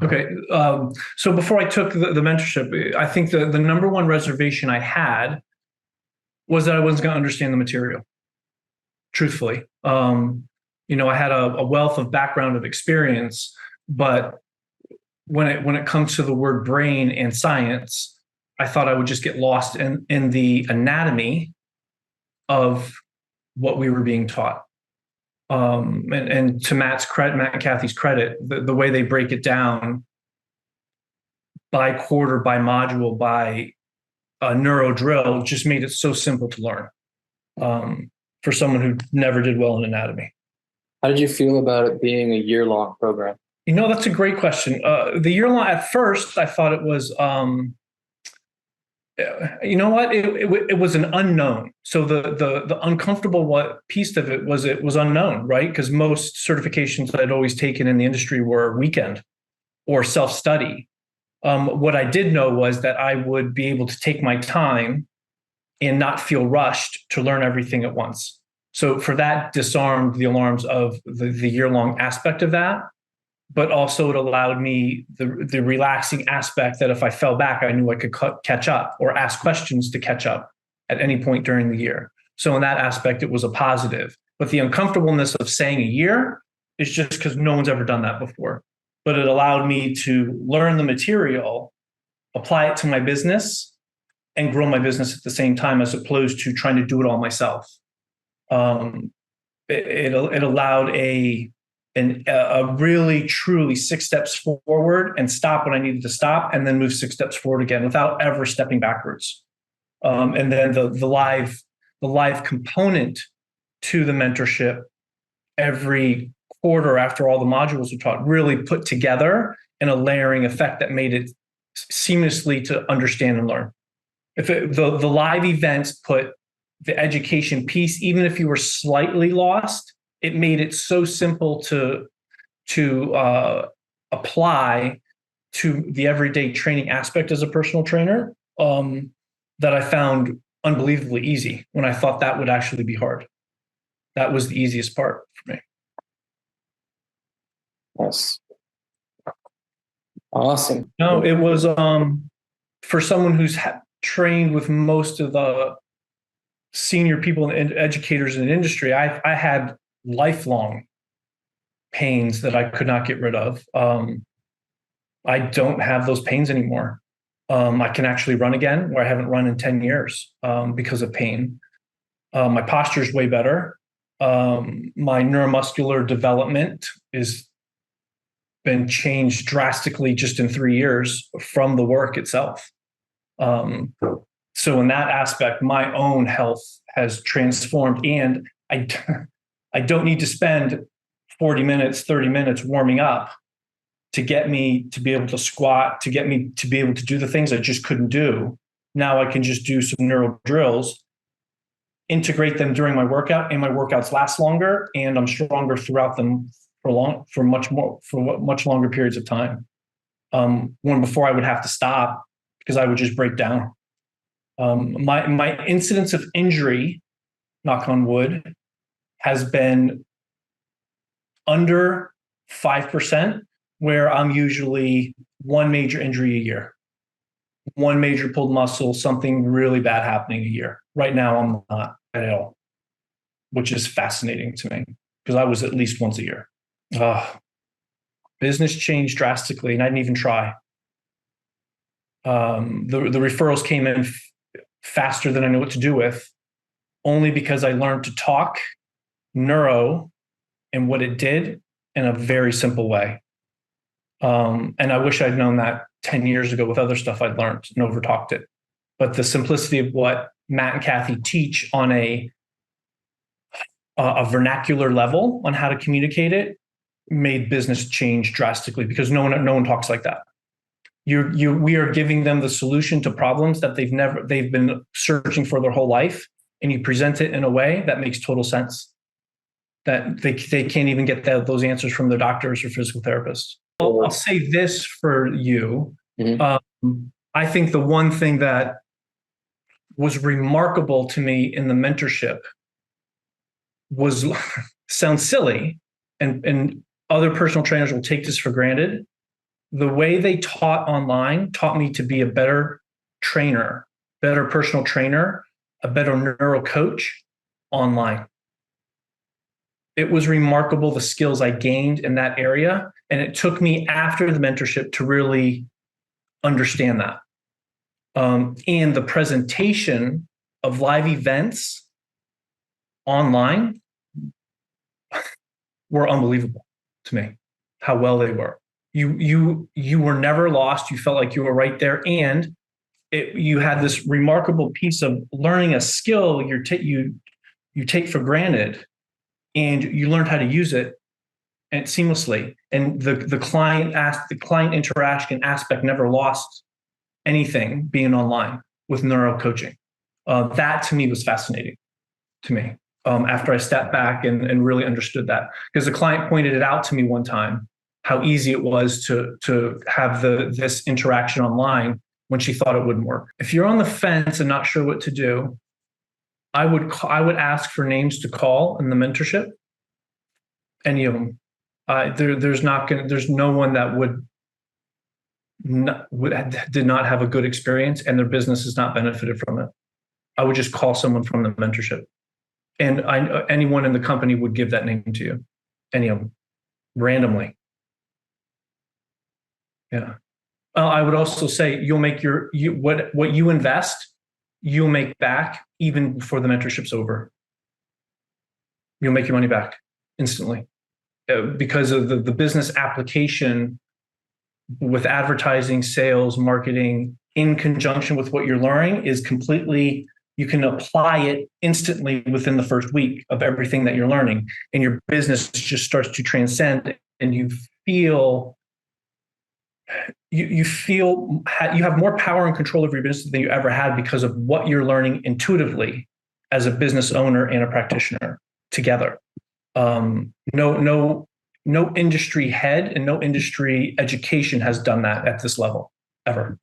Okay. So before I took the mentorship, I think the number one reservation I had was that I wasn't going to understand the material, truthfully. I had a wealth of background of experience, but when it comes to the word brain and science, I thought I would just get lost in the anatomy of what we were being taught. And to Matt and Kathy's credit, the way they break it down by quarter, by module, by neuro drill just made it so simple to learn for someone who never did well in anatomy. How did you feel about it being a year-long program? That's a great question. The year-long, at first, I thought it was, it was an unknown. So the uncomfortable piece of it was unknown, right? Because most certifications that I'd always taken in the industry were weekend or self-study. What I did know was that I would be able to take my time and not feel rushed to learn everything at once. So for that, disarmed the alarms of the year-long aspect of that, but also it allowed me the relaxing aspect that if I fell back, I knew I could catch up or ask questions to catch up at any point during the year. So in that aspect, it was a positive. But the uncomfortableness of saying a year is just because no one's ever done that before. But it allowed me to learn the material, apply it to my business, and grow my business at the same time, as opposed to trying to do it all myself. It allowed a really truly 6 steps forward and stop when I needed to stop, and then move 6 steps forward again without ever stepping backwards. And then the live component to the mentorship every quarter after all the modules were taught really put together in a layering effect that made it seamlessly to understand and learn. The live events put the education piece, even if you were slightly lost, it made it so simple to apply to the everyday training aspect as a personal trainer, that I found unbelievably easy when I thought that would actually be hard. That was the easiest part for me. Yes. Awesome. No, it was for someone who's trained with most of the senior people and educators in the industry. I had lifelong pains that I could not get rid of. I don't have those pains anymore. I can actually run again, where I haven't run in 10 years because of pain. My posture is way better. My neuromuscular development is been changed drastically just in 3 years from the work itself. So in that aspect, my own health has transformed, and I don't need to spend 40 minutes, 30 minutes warming up to get me to be able to squat, to get me to be able to do the things I just couldn't do. Now I can just do some neural drills, integrate them during my workout, and my workouts last longer, and I'm stronger throughout them for much longer periods of time. When before I would have to stop because I would just break down. My incidence of injury, knock on wood, has been under 5%, where I'm usually one major injury a year, one major pulled muscle, something really bad happening a year. Right now, I'm not at all, which is fascinating to me because I was at least once a year. Business changed drastically, and I didn't even try. The referrals came in faster than I knew what to do with, only because I learned to talk neuro and what it did in a very simple way. And I wish I'd known that 10 years ago with other stuff I'd learned and overtalked it. But the simplicity of what Matt and Kathy teach on a vernacular level on how to communicate it made business change drastically, because no one talks like that. We are giving them the solution to problems that they've been searching for their whole life, and you present it in a way that makes total sense, that they can't even get those answers from their doctors or physical therapists. I'll say this for you. Mm-hmm. I think the one thing that was remarkable to me in the mentorship was, sounds silly, and other personal trainers will take this for granted, The way they taught online taught me to be a better trainer, better personal trainer, a better neuro coach online. It was remarkable the skills I gained in that area. And it took me after the mentorship to really understand that. And the presentation of live events online were unbelievable to me, how well they were. You were never lost. You felt like you were right there. And you had this remarkable piece of learning a skill you take for granted, and you learned how to use it and seamlessly. And the client interaction aspect never lost anything being online with neuro coaching. That to me was fascinating to me. After I stepped back and really understood that, because the client pointed it out to me one time, how easy it was to have this interaction online when she thought it wouldn't work. If you're on the fence and not sure what to do, I would ask for names to call in the mentorship. Any of them. There's no one that did not have a good experience and their business has not benefited from it. I would just call someone from the mentorship, and anyone in the company would give that name to you. Any of them, randomly. Yeah. I would also say you'll make what you invest, you'll make back even before the mentorship's over. You'll make your money back instantly because of the business application with advertising, sales, marketing in conjunction with what you're learning is completely, you can apply it instantly within the first week of everything that you're learning, and your business just starts to transcend, and you have more power and control of your business than you ever had because of what you're learning intuitively as a business owner and a practitioner together. No industry head and no industry education has done that at this level ever.